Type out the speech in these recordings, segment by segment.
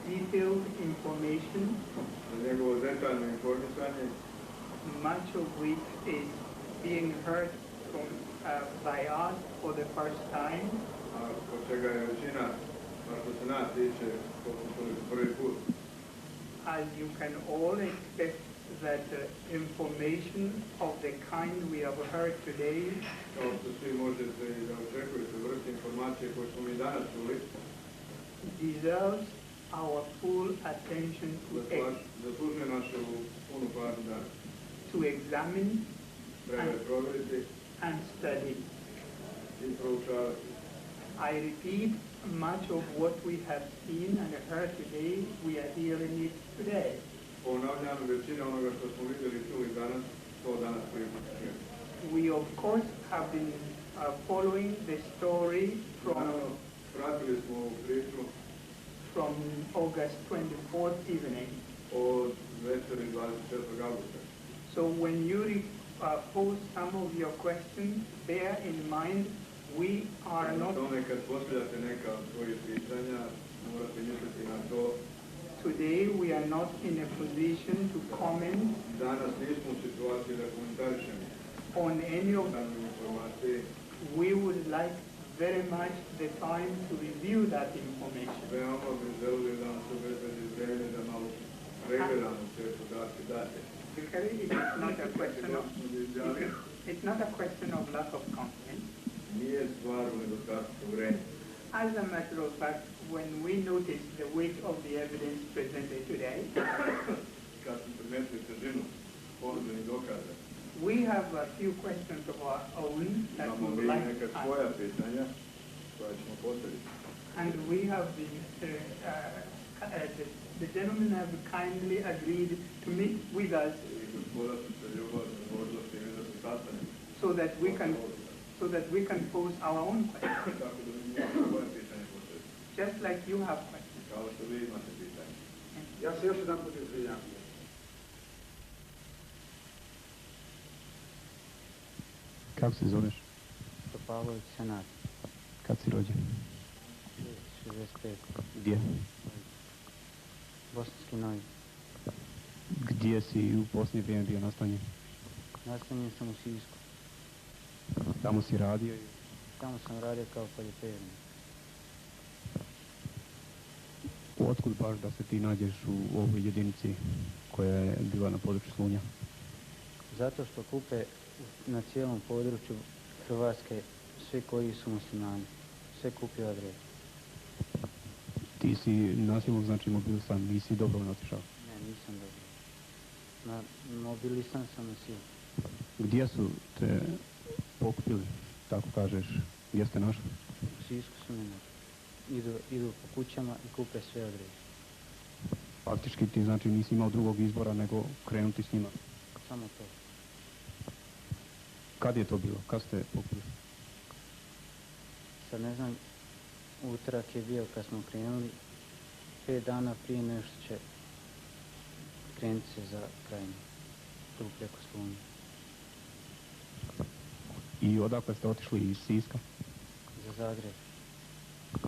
detailed information, much of which is being heard from, by us for the first time. As you can all expect that information of the kind we have heard today deserves our full attention to examine and study. I repeat, much of what we have seen and heard today, we are hearing it today. We of course have been following the story from August 24th evening. So when you pose some of your questions, bear in mind we are not... Today we are not in a position to comment on any of them. We would like very much the time to review that information. It's not a question of lack of confidence. As a matter of fact, when we notice the weight of the evidence presented today, we have a few questions of our own that we would like to ask. And we have been, the gentlemen have kindly agreed to meet with us so that we can pose our own questions. Just like you have questions. Ja se još jedan put izvinjam. Kako se zoveš? Pavlović Senat. Kad si rođen? 65. Gdje? Bosanski Novi. Gdje si u posljednje vrijeme bio nastanjen? Nastanjen sam u Sisku. Tamo si radio? Tamo sam radio kao poljoprivrednik. Otkud baš da se ti nađeš u ovoj jedinici koja je bila na području Slunja? Zato što kupe na cijelom području Hrvatske svi koji su muslimani. Sve kupio odred. Ti si nasilno, znači mobilisan, nisi dobrovoljno otišao? Ne, nisam dobrovoljno. Mobilisan sam na silu. Gdje su te pokupili, tako kažeš? Gdje ste našli? U Sisku su me našli. Idu po kućama i kupe sve odrede. Faktički ti znači nisi imao drugog izbora nego krenuti s njima? Samo to. Kad je to bilo? Kad ste pokupili? Sad ne znam, utorak je bio kad smo krenuli, 5 dana prije nešto će krenuti se za Krajinu, tu preko Slunja. I odakle ste otišli iz Siska? Za Zagreb.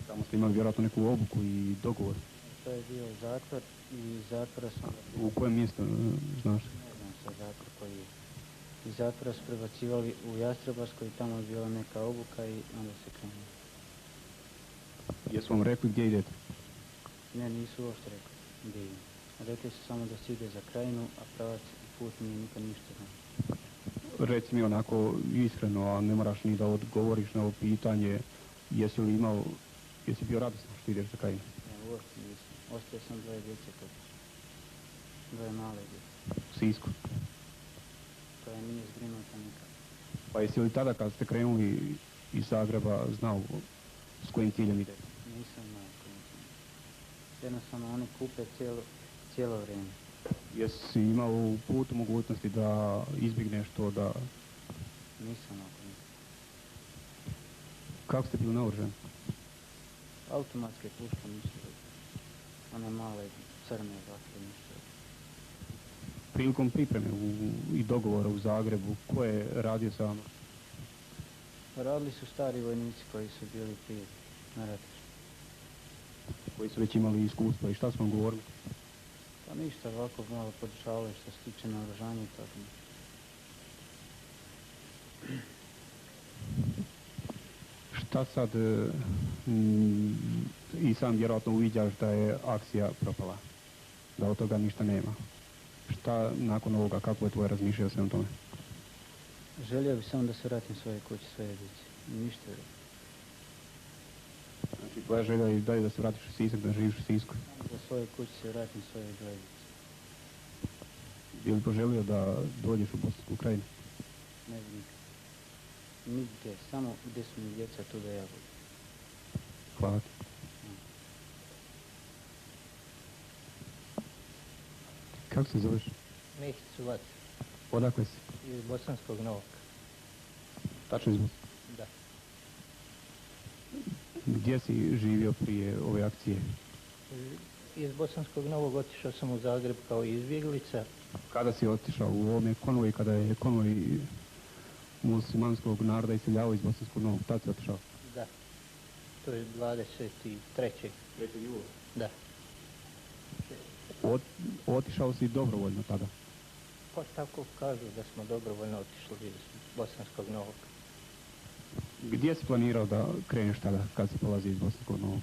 Tamo ste imali vjerojatno neku obuku i dogovor? To je bio zatvor i zatvora sam... U kojem mjestu, znaš? Ne znam sad zatvor koji je. Iz zatvora su prebacivali u Jastrebarsko i tamo je bila neka obuka i onda se krenuli. Jesu vam rekli gdje idete? Ne, nisu uopšte rekli gdje idem. Rekli su samo da se ide za Krajinu, a pravac i put nije nikad ništa znao. Reci mi onako iskreno, a ne moraš ni da odgovoriš na ovo pitanje, jesi bio radosno što ideš za Krajinu? Ne, uopšte nisam. Ostao sam 2 djece kod 2 male djece. U Sisku? Koja nije zbrinuta nikad. Pa jesi li tada kad ste krenuli iz Zagreba znao s kojim ciljem idete? Nisam znao s kojim ciljem. Jednostavno oni kupe cijelo vrijeme. Jesi imao u putu mogućnosti da izbjegneš to da... Nisam oko nikad. Kako ste bili naoružani? Automatske puške nisu dobro. One male crne vatre nisu dobro. Prilikom pripreme i dogovora u Zagrebu, ko je radio sa vama? Radili su stari vojnici koji su bili prije na ratištu. koji su već imali iskustva i šta su vam govorili? Pa ništa, ovako malo podržavali što se tiče naoružanja i tako. Šta sad i sam vjerojatno uviđaš da je akcija propala, da od toga ništa nema. Šta nakon ovoga, kako je tvoje razmišljanje o svemu tome? Želio bih samo da se vratim svoje kući, svoje djeci. Ništa drugo. Znači, tvoja želja je dalje da se vratiš u Sisak, da živiš u Sisku. Za svoje kući se vratim svoje dvoje djeci. Je li poželio da dođeš u Bosansku krajinu? Ne bi nikad. Nigdje, samo gdje su mi djeca, tu da ja budem. Hvala ti. Kako se zoveš? Mihić Suvac Odakle si? iz Bosanskog Novog. Tačno iz Bosne. Da. Gdje si živio prije ove akcije? Iz Bosanskog Novog otišao sam u Zagreb kao izbjeglica. Kada si otišao u ovome konvoju, kada je konvoj muslimanskog naroda iseljavao iz Bosanskog Novog? Tad si otišao? Da. To je 23. 3. jula. Da. Otišao si dobrovoljno tada? Pa tako kažu da smo dobrovoljno otišli iz Bosanskog Novog. Gdje si planirao da kreneš tada, kad si polazi iz Bosanskog Novog?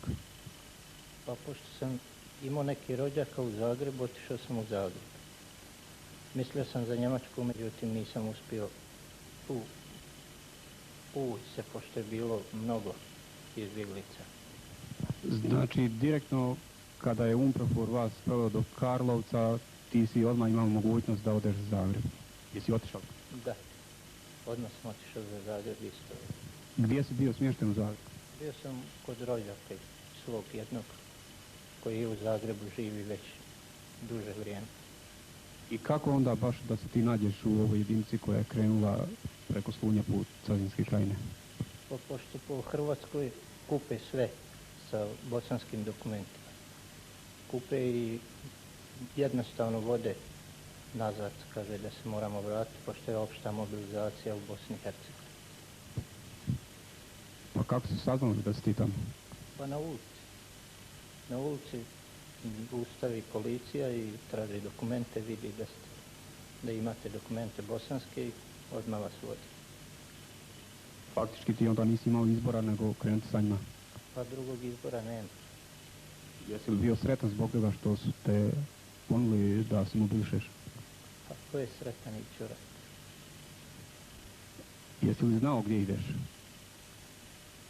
Pa pošto sam imao neki rođaka u Zagrebu, otišao sam u Zagreb. Mislio sam za Njemačku, međutim nisam uspio ući se, pošto je bilo mnogo izbjeglica. Znači, direktno kada je UNPROFOR vas proveo do Karlovca, ti si odmah imao mogućnost da odeš za Zagreb. Jesi otišao? Da. Odmah sam otišao za Zagreb isto. Gdje si bio smješten u Zagrebu? Bio sam kod rođaka svog jednog koji je u Zagrebu živi već duže vrijeme. I kako onda baš da se ti nađeš u ovoj jedinici koja je krenula preko Slunja put Cazinske krajine? Pa pošto po Hrvatskoj kupe sve sa bosanskim dokumentima. Kupe i jednostavno vode nazad, kaže da se moramo vratiti, pošto je opšta mobilizacija u Bosni i Hercegovini. Pa kako si saznali da si ti tamo? Pa na ulici. Na ulici ustavi policija i traži dokumente, vidi da imate dokumente bosanske i odmah vas vodi. Faktički ti onda nisi imao izbora nego krenuti sa njima. Pa drugog izbora nema. Jesi li bio sretan zbog toga što su te ponudili da se mobilišeš? Pa ko je sretan ići u rat? Jesi li znao gdje ideš?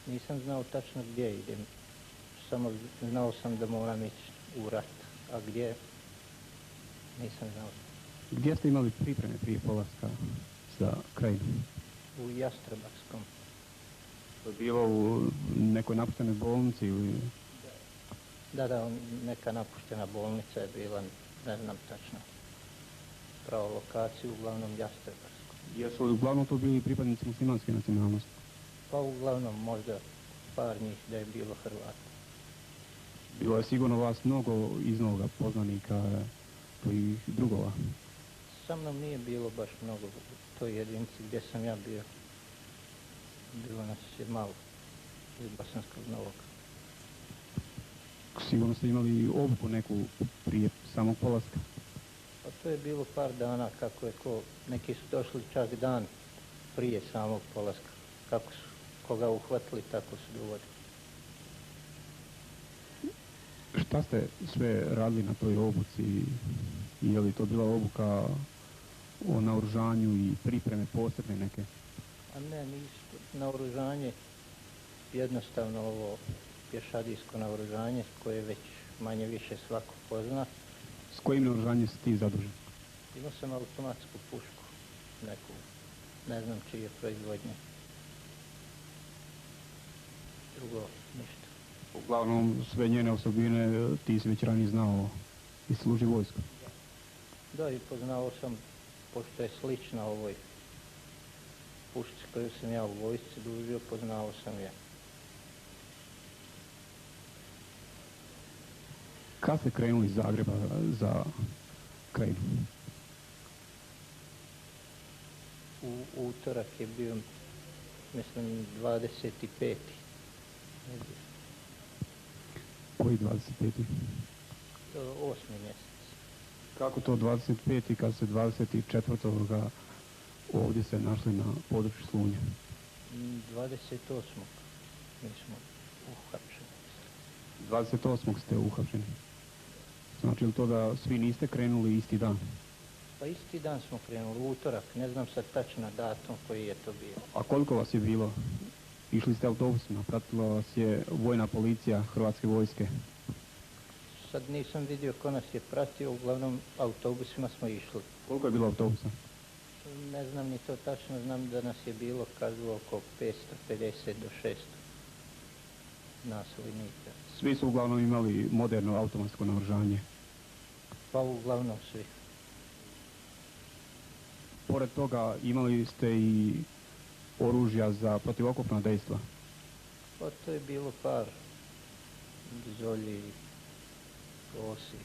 Nisam znao tačno gdje idem. Samo znao sam da moram ići u rat. A gdje? Nisam znao. Gdje ste imali pripreme prije polaska za krajinu? U Jastrebarskom. To je bilo u nekoj napuštenoj bolnici ili... Da, neka napuštena bolnica je bila, ne znam tačno pravo lokaciju, uglavnom Jastrebarsko. Jesu li uglavnom to bili pripadnici muslimanske nacionalnosti? Pa uglavnom možda par njih da je bilo Hrvata. Bilo je sigurno vas mnogo iz Novoga poznanika tvojih drugova. Sa mnom nije bilo baš mnogo u toj jedinici gdje sam ja bio. Bilo nas je malo iz Bosanskog Novog. Sigurno ste imali obuku neku prije samog polaska. Pa to je bilo par dana kako je neki su došli čak dan prije samog polaska. Kako su koga uhvatili, tako su dovodili. Šta ste sve radili na toj obuci? Je li to bila obuka o naoružanju i pripreme posebne neke? A ne, ništa. Naoružanje, jednostavno ovo pješadijsko naoružanje koje već manje više svako pozna. S kojim naoružanjem si ti zadužen? Imao sam automatsku pušku, neku, ne znam čije proizvodnje. Drugo, ništa. Uglavnom sve njene osobine ti si već ranije znao i služi vojsku. Da, i poznao sam, pošto je slična ovoj pušci koju sam ja u vojsci dužio, poznao sam je. Kad ste krenuli iz Zagreba za krajinu? U utorak je bio, mislim, 25. Koji 25. To je 8. mjesec. Kako to 25. kad se 24. ovdje se našli na području Slunja? 28. mi smo uhapšeni. 28. ste uhapšeni. Znači li to da svi niste krenuli isti dan? Pa isti dan smo krenuli, u utorak, ne znam sad tačno datum koji je to bio. A koliko vas je bilo? Išli ste autobusima, pratila vas je vojna policija Hrvatske vojske. Sad nisam vidio ko nas je pratio, uglavnom autobusima smo išli. Koliko je bilo autobusa? Ne znam ni to tačno, znam da nas je bilo, kažu, oko 550 do 600 nas vojnika. Svi su uglavnom imali moderno automatsko naoružanje. Pa uglavnom svi. Pored toga imali ste i oružja za protivokopna dejstva. Pa to je bilo par zolji, osi.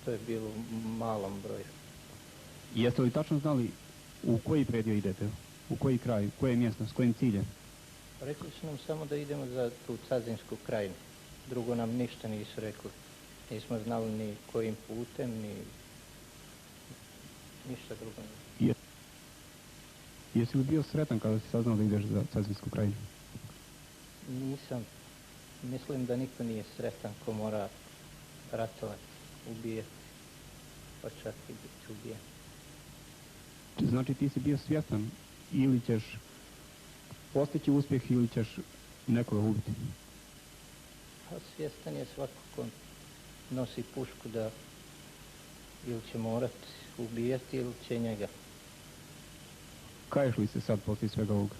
To je bilo u malom broju. Jeste li tačno znali u koji predio idete? U koji kraj, u koje mjesto, s kojim ciljem? Rekli su nam samo da idemo za tu Cazinsku krajinu. Drugo nam ništa nisu rekli. Nismo znali ni kojim putem, ni ništa drugo. Jesi li bio sretan kada si saznao da ideš za Cazinsku krajinu? Nisam. Mislim da niko nije sretan ko mora ratovati, ubijati, pa čak i biti ubijen. Znači ti si bio svjestan ili ćeš postići uspjeh ili ćeš nekoga ubiti? A svjestan je svako ko nosi pušku da ili će morat ubijati ili će njega. Kaješ li se sad poslije svega ovoga?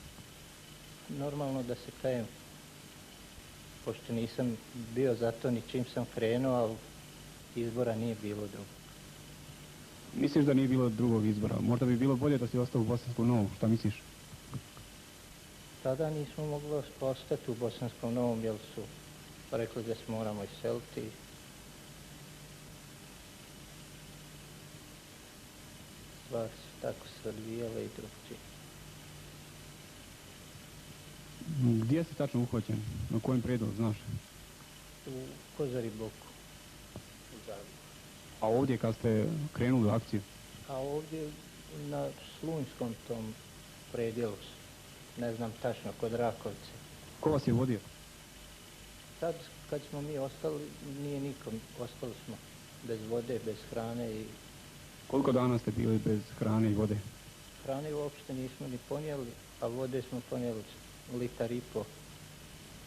Normalno da se kajem, pošto nisam bio za to ni čim sam krenuo, ali izbora nije bilo drugo. Misliš da nije bilo drugog izbora? Možda bi bilo bolje da si ostao u Bosanskom Novom, šta misliš? Tada nismo mogli ostati u Bosanskom Novom jer su rekli da se moramo iseliti. Stvari su tako se odvijale i drugčije. Gdje si tačno uhvaćen? Na kojem predelu, znaš? U Kozari Boku. U Zagrebu. A ovdje kad ste krenuli u akciju? A ovdje na Slunjskom tom predjelu su. Ne znam tačno, kod Rakovce. Ko vas je vodio? Tad kad smo mi ostali, nije nikom. Ostali smo bez vode, bez hrane i Koliko dana ste bili bez hrane i vode? hrane uopšte nismo ni ponijeli, a vode smo ponijeli 1,5 litra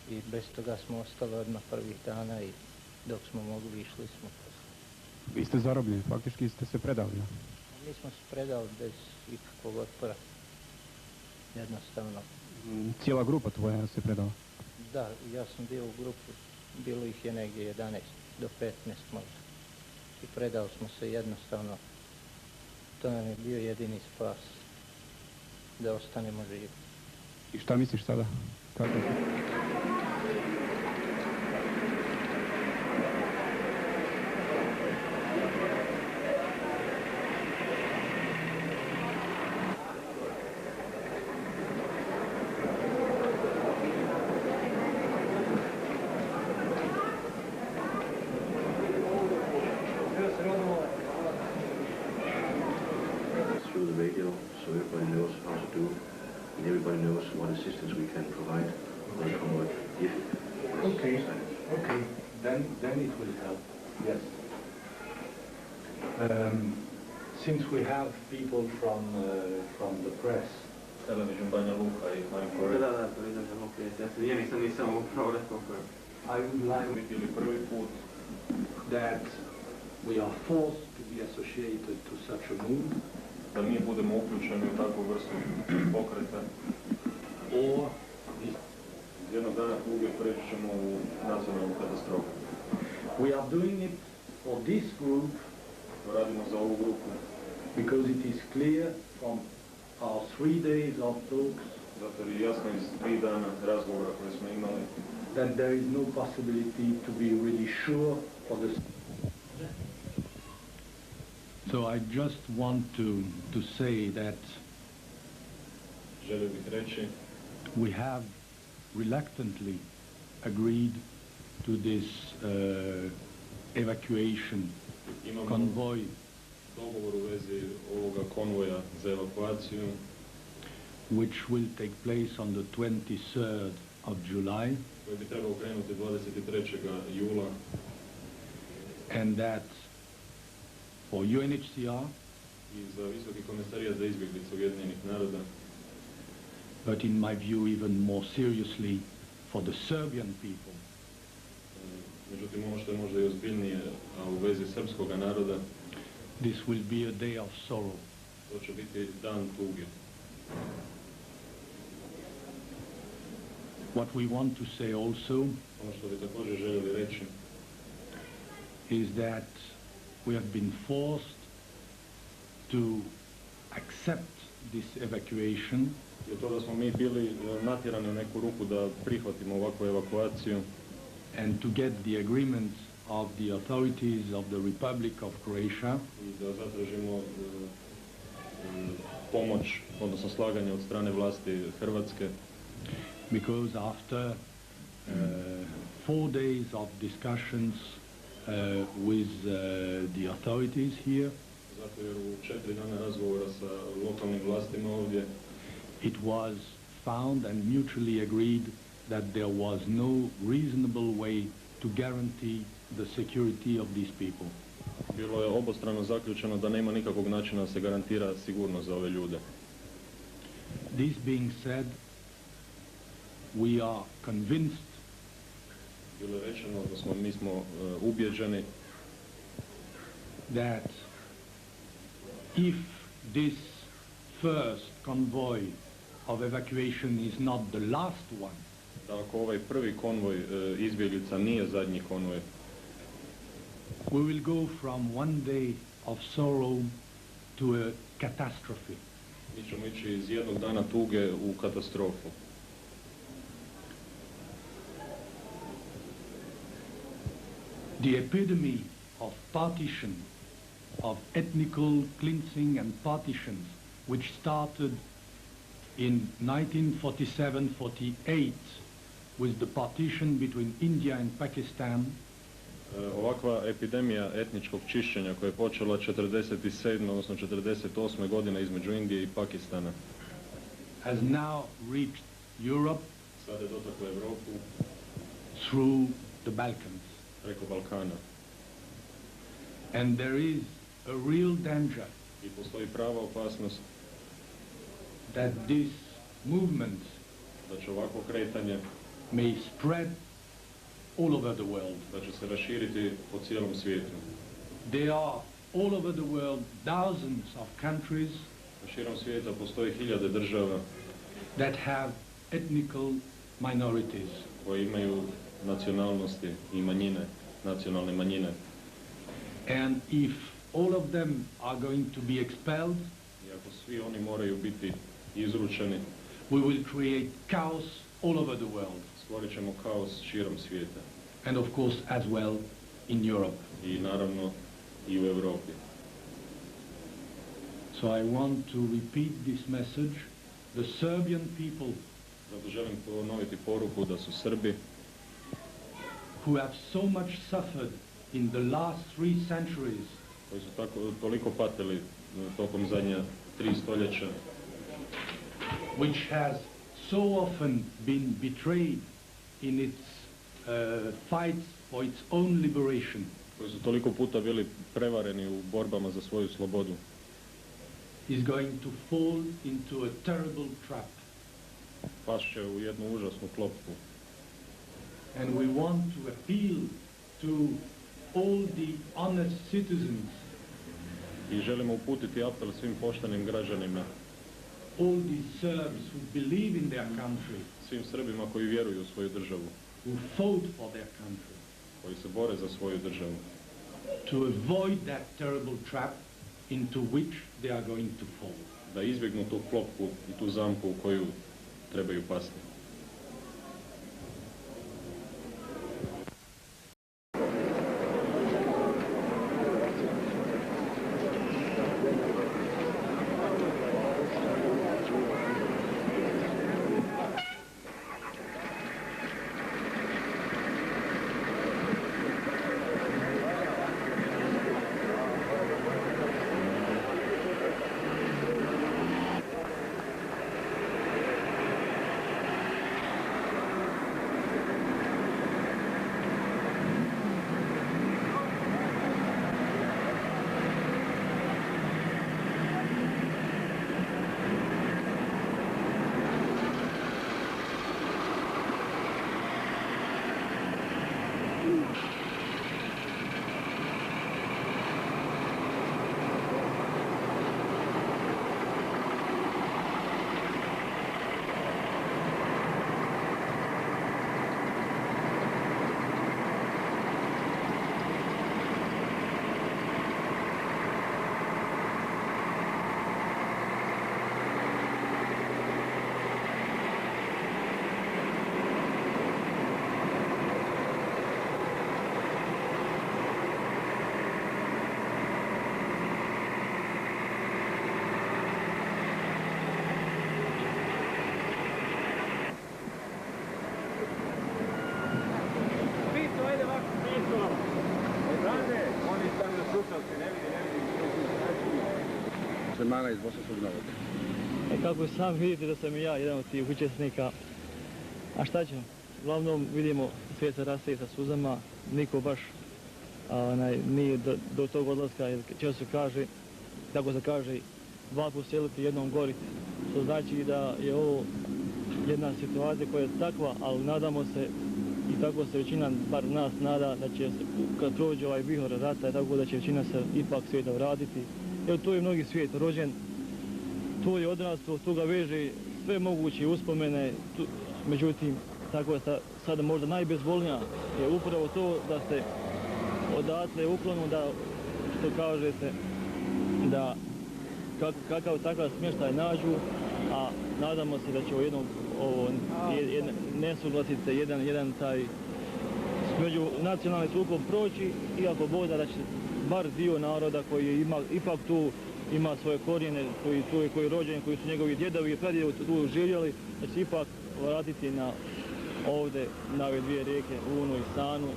i bez toga smo ostali odmah prvih dana i dok smo mogli išli smo posle. Vi ste zarobljeni, faktički ste se predali. Ja? Mi smo se predali bez ikakvog otpora. Jednostavno. Cijela grupa tvoja se predala. Da, ja sam bio u grupu, bilo ih je negdje 11 do 15 možda. I predali smo se jednostavno. To nam je bio jedini spas, da ostanemo živi. I šta misliš sada? Kako? Through the radio, so everybody knows how to do, and everybody knows what assistance we can provide. Will come with if. Okay, okay, then it will help, yes. Since we have people from the press, Television Banja Luka i Mine Correct. Da, vidim da mogu prijeti. Ja nisam upravo rekao koje. I would like Mi bili prvi put that we are forced to be associated to such a move, da mi budemo uključeni u takvu vrstu pokreta. or Jednog dana uvijek preći ćemo u nacionalnu katastrofu. we are doing it for this group To radimo za ovu grupu, because it is clear from our 3 days of talks zato jer je jasno iz 3 dana razgovora koje smo imali that there is no possibility to be really sure for the. So I just want to say that želio bih reći we have reluctantly agreed to this evacuation Imamo convoy dogovor u vezi ovoga konvoja za evakuaciju which will take place on the 23rd of July, koji bi trebao krenuti 23. jula and that for UNHCR, i za Visoki komesarijat za izbjeglice Ujedinjenih naroda, but in my view even more seriously for the Serbian people, međutim ono što je možda i ozbiljnije, a u vezi srpskog naroda, this will be a day of sorrow. to će biti dan tuge. What we want to say also Ono što bi također željeli reći is that we have been forced to accept this evacuation je to da smo mi bili natjerani u neku ruku da prihvatimo ovakvu evakuaciju and to get the agreement of the authorities of the Republic of Croatia i da zatražimo pomoć, odnosno slaganje od strane vlasti Hrvatske, because after 4 days of discussions with the authorities here, zato jer u 4 dana razgovora sa lokalnim vlastima ovdje it was found and mutually agreed that there was no reasonable way to guarantee the security of these people. bilo je obostrano zaključeno da nema nikakvog načina da se garantira sigurnost za ove ljude. This being said, we are convinced Bilo je rečeno da mi smo ubjeđeni that if this first convoy of evacuation is not the last one, da ako ovaj prvi konvoj izbjeglica nije zadnji konvoj, we will go from one day of sorrow to a catastrophe. mi ćemo ići iz jednog dana tuge u katastrofu. The epidemic of partition, of ethnical cleansing and partitions, which started in 1947-48 with the partition between India and Pakistan, Ovakva epidemija etničkog čišćenja koja je počela 47. odnosno 48. godine između Indije i Pakistana has now reached Europe sada je dotakla Europu through the Balkans. preko Balkana. And there is a real danger I postoji prava opasnost that this movement da će ovakvo kretanje, may spread all over the world. da će se raširiti po cijelom svijetu. There are all over the world thousands of countries Širom svijeta postoji hiljade država that have ethnical minorities. koje imaju nacionalnosti i manjine, nacionalne manjine. And if all of them are going to be expelled, I ako svi oni moraju biti izručeni, we will create chaos all over the world. stvorit ćemo kaos širom svijeta. And of course as well in Europe. I naravno i u Europi. So I want to repeat this message. The Serbian people Zato želim ponoviti poruku da su Srbi who have so much suffered in the last 3 centuries koji su toliko patili tokom zadnja 3 stoljeća, which has so often been betrayed in its fights for its own liberation, koji su toliko puta bili prevareni u borbama za svoju slobodu, is going to fall into a terrible trap. pašće u jednu užasnu klopku. And we want to appeal to all the honest citizens, I želimo uputiti apel svim poštenim građanima, all the Serbs who believe in their country, svim Srbima koji vjeruju u svoju državu, who fought for their country, koji se bore za svoju državu, to avoid that terrible trap into which they are going to fall. da izbjegnu tu klopku i tu zamku u koju trebaju pasti. muslimana iz Bosanskog Novog. Kako sam vidite da sam i ja jedan od tih učesnika, a šta ćemo? Uglavnom vidimo svijet se rastaje sa suzama, niko baš nije do tog odlaska, jer često se kaže, tako se kaže, 2 put seliti, jednom goriti. To znači da je ovo jedna situacija koja je takva, ali nadamo se i tako se većina, bar nas nada, da će se, kad prođe ovaj vihor rata, tako da će većina se ipak svijeta vratiti. Evo, tu je mnogi svijet rođen, tu je odrastao, tu ga veže sve moguće uspomene, međutim, tako je sada možda najbezbolnija je upravo to da se odatle uklonu, da, što kažete, da kakav takav smještaj nađu, a nadamo se da će ovo nesuglasice, jedan taj međunacionalni sukob proći, iako Bog da će bar dio naroda koji ipak tu ima svoje korijene, koji je rođen, koji su njegovi djedovi i pradjedovi tu živjeli, da će ipak vratiti ovdje na ove 2 rijeke, Unu i Sanu,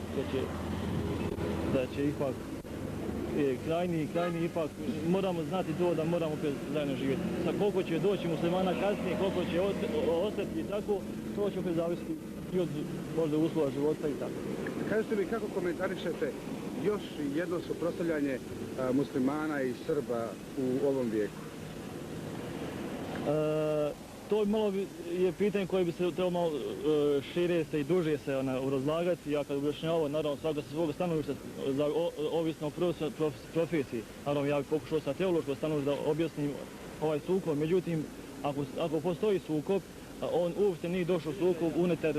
da će ipak krajnji ipak, moramo znati to da moramo opet zajedno živjeti. Koliko će doći muslimana kasnije, koliko će ostati i tako, to će opet zavisiti i od možda uslova života i tako. Kažete mi kako komentarišete još jedno suprotstavljanje muslimana i Srba u ovom vijeku? To malo je pitanje koje bi se trebalo malo šire se i duže se razlagati. Ja kad objašnjavao, naravno svako sa svog stanovišta, ovisno o profesiji, naravno ja bih pokušao sa teološkog stanovišta da objasnim ovaj sukob. Međutim, ako postoji sukob, on uopšte nije došao sukob unutar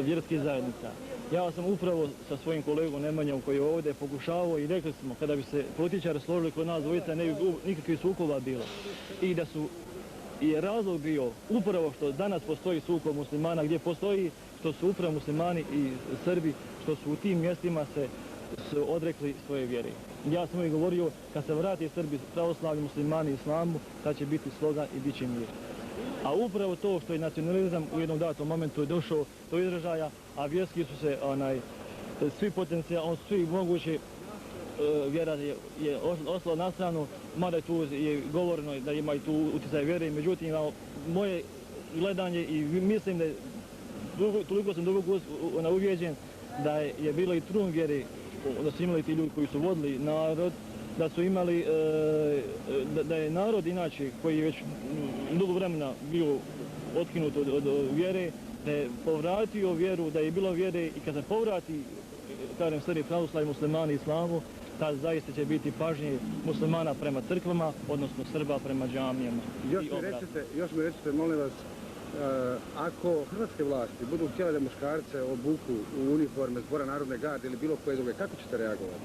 vjerskih zajednica. Ja sam upravo sa svojim kolegom Nemanjom koji je ovdje pokušavao i rekli smo kada bi se političari složili kod nas dvojica ne bi nikakvih sukoba bilo. I da su je razlog bio upravo što danas postoji sukob muslimana gdje postoji, što su upravo muslimani i Srbi, što su u tim mjestima se odrekli svoje vjere. Ja sam uvijek govorio, kad se vrati Srbi, pravoslavni muslimani i islamu, tad će biti sloga i bit će mir. A upravo to što je nacionalizam u jednom datom momentu je došao do izražaja, a vjerski su se svi potencijali, svi mogući vjera je ostala na stranu, mada tu je govoreno da ima i tu utjecaj vjere, međutim, moje gledanje i mislim da je, toliko sam duboko uvjeđen da je bilo i trun vjere, da su imali ti ljudi koji su vodili narod, da su imali, da je narod inače koji je već dugo vremena bio otkinut od vjere, da je povratio vjeru, da je bilo vjere i kad se povrati, kažem Srbi, pravoslavni muslimani i islamu, tad zaista će biti pažnje muslimana prema crkvama, odnosno Srba prema džamijama. Još mi recite, molim vas, ako hrvatske vlasti budu htjele da muškarce obuku u uniforme Zbora narodne garde ili bilo koje druge, kako ćete reagovati?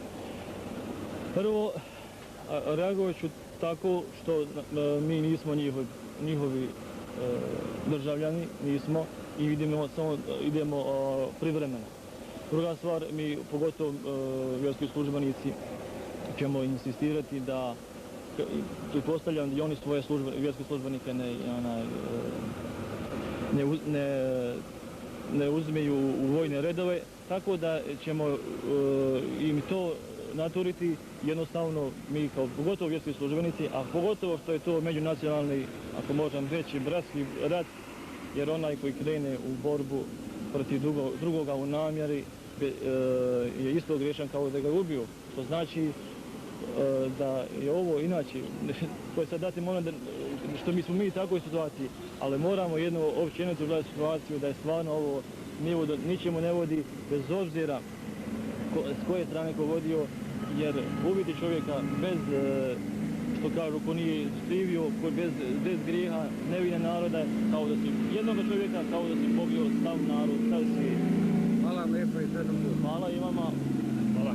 Prvo, reagovat ću tako što mi nismo njihovi državljani, nismo i idemo privremeno. Druga stvar, mi pogotovo vjerski službenici ćemo insistirati da pretpostavljam da i oni svoje vjerske službenike ne uzmeju u vojne redove, tako da ćemo im to naturiti. Jednostavno mi kao pogotovo vjerski službenici, a pogotovo što je to međunacionalni, ako možem reći, bratski rat, jer onaj koji krene u borbu protiv drugoga u namjeri je isto griješan kao da ga ubio. Što znači da je ovo inače, koje sad dati što mi smo mi u takvoj situaciji, ali moramo jednu općenitu gledati situaciju da je stvarno ovo ničemu ne vodi, bez obzira s koje strane ko vodio, jer ubiti čovjeka bez, što kažu, ko nije skrivio, bez grijeha, nevine naroda, kao da si jednog čovjeka, kao da si pobio sav narod, sav svijet. Hvala vam lijepo i sretno put. Hvala i vama. Hvala.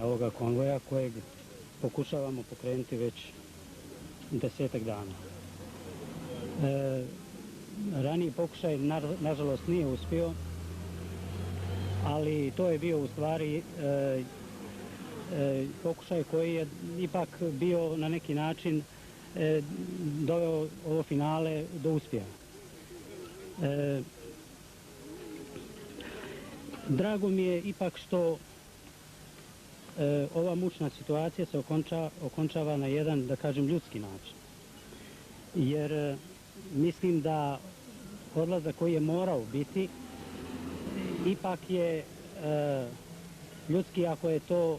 ovoga konvoja kojeg pokušavamo pokrenuti već 10-ak dana. Raniji pokušaj nažalost nije uspio, ali to je bio u stvari pokušaj koji je ipak bio na neki način doveo ovo finale do uspjeha. Drago mi je ipak što ova mučna situacija se okončava na jedan, da kažem, ljudski način. Jer mislim da odlazak koji je morao biti ipak je ljudski ako je to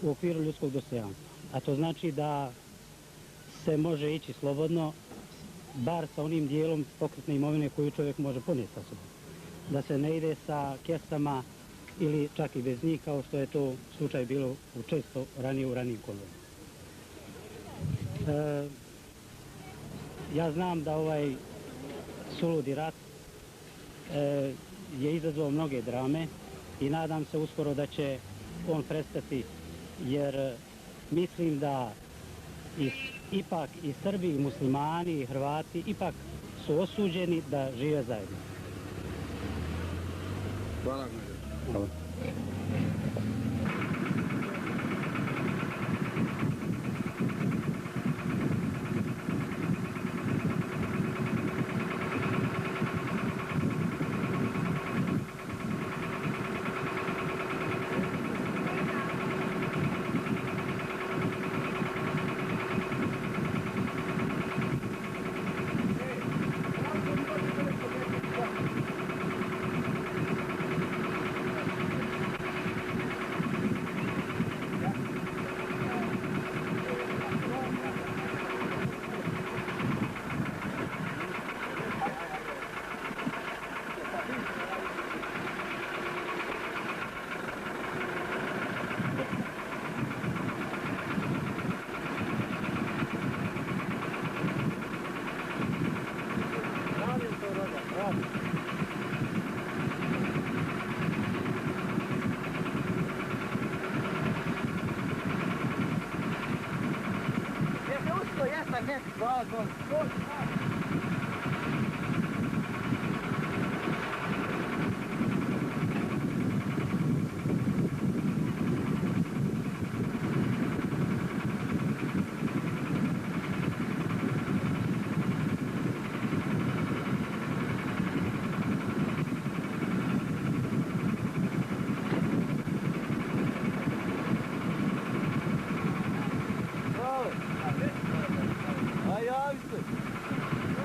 u okviru ljudskog dostojanstva. A to znači da se može ići slobodno, bar sa onim dijelom pokretne imovine koju čovjek može ponijeti sa sobom. Da se ne ide sa kesama ili čak i bez njih, kao što je to slučaj bilo često ranije u ranijim konvojima. Ja znam da ovaj suludi rat je izazvao mnoge drame i nadam se uskoro da će on prestati, jer mislim da ipak i Srbi, i muslimani, i Hrvati ipak su osuđeni da žive zajedno. Hvala. Hvala. Aj, javi se!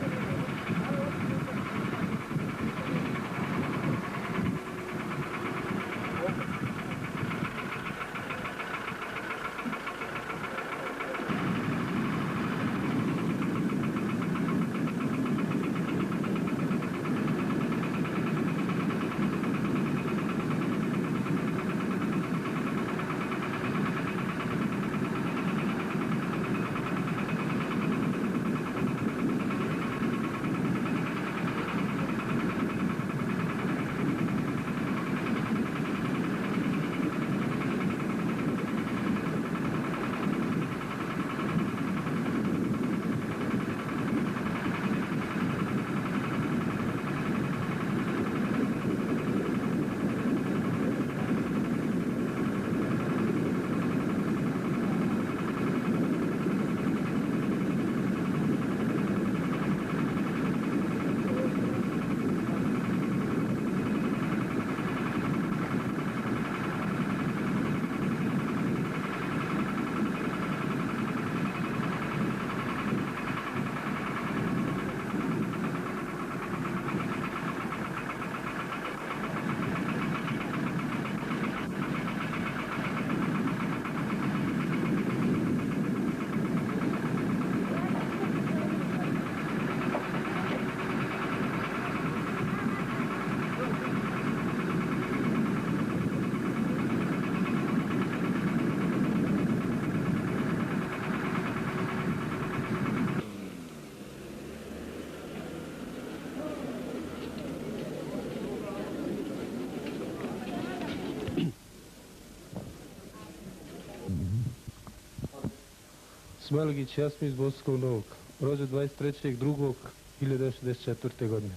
Smaligić Jasmin iz Bosanskog Novog, rođen 23.2.1964. godine.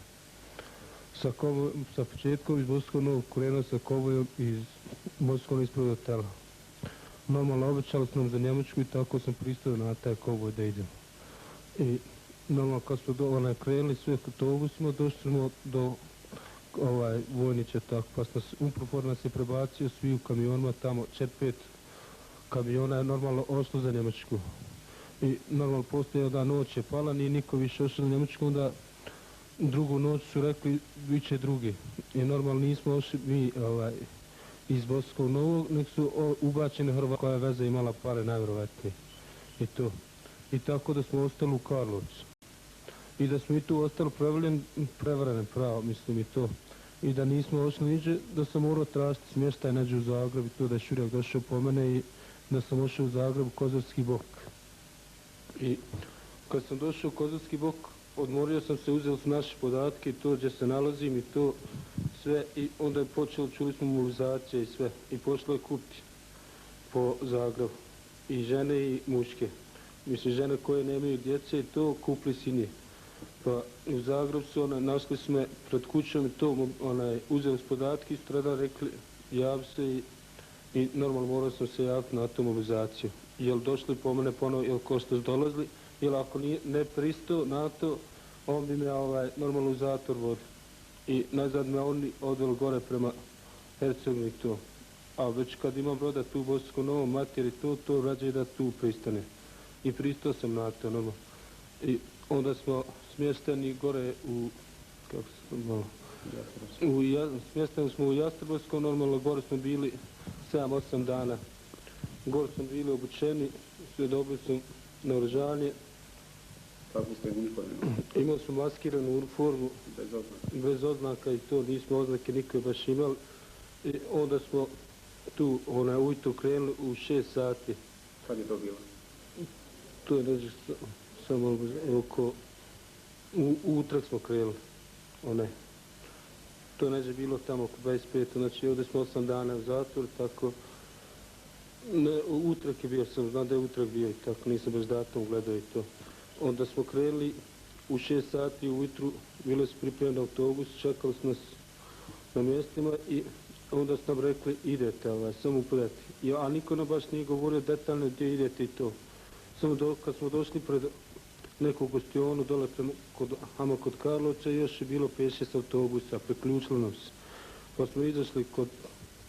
Sa početkom iz Bosanskog Novog krenuo sa kovojom iz Bosanskog ispred hotela. Normalno obećali smo nam za Njemačku i tako sam pristao na taj kovoj da idemo. I normalno kad smo krenuli sve autobusima, došli smo do Vojnića tako, pa Umprofor nas je prebacio svi u kamionima tamo, 4-5 kamiona je normalno ošlo za Njemačku. I normalno poslije da noć je pala, nije niko više ošlo za Njemačku, onda drugu noć su rekli bit će drugi. I normalno nismo ošli mi iz Bosanskog Novog, nek su ubačeni Hrvata koja veza imala pare najvjerovatnije. I to. I tako da smo ostali u Karlovcu. I da smo i tu ostali prevarene pravo, mislim i to. I da nismo ošli niđe, da sam morao tražiti smještaj neđe u Zagreb i to da je Šurjak došao po mene i da sam ošao u Zagreb u Kozarski bok. I kad sam došao u Kozarski bok, odmorio sam se, uzeli su naše podatke i to gdje se nalazim i to sve i onda je počelo, čuli smo mobilizacije i sve i pošlo je kupiti po Zagrebu i žene i muške. Mislim, žene koje nemaju djece i to kupili sinje. Pa u Zagreb su našli smo pred kućom i to uzeli s podatke i strada rekli javi se i normalno morao sam se javiti na tu mobilizaciju. Jel došli po mene ponovo, jel ko što su dolazili, jel ako ne pristao na to, on bi me normalno u zatvor vodio. I nazad me oni odveli gore prema Hercegovini i to. A već kad imam roda tu u Bosanskom Novom, materi to rađe da tu pristane. I pristao sam na to, normalno. I onda smo smješteni gore smješteni smo u Jastrebarskom, normalno gore smo bili 7-8 dana. Gore smo bili obučeni, sve dobili smo naoružanje. Kako ste uniforme? Imali smo maskiranu uniformu, bez oznaka i to, nismo oznake nikoj baš imali. I onda smo tu ujutro krenuli u 6 sati. Kad je to bilo? To je neđe samo oko... U utrek smo krenuli. To je neđe bilo tamo oko 25. Znači ovdje smo 8 dana u zatvoru, tako... U utrek je bio, sam znam da je utrek bio i tako, nisam baš datum gledao i to. Onda smo krenuli u 6 sati ujutru, bili su pripremljeni autobus, čekali smo nas na mjestima i onda su nam rekli idete, samo upledati. A niko nam baš nije govorio detaljno gdje idete i to. Samo kad smo došli pred nekog gostionu dole kod Karlovca, još je bilo 5-6 autobusa, priključilo nam se. Pa smo izašli kod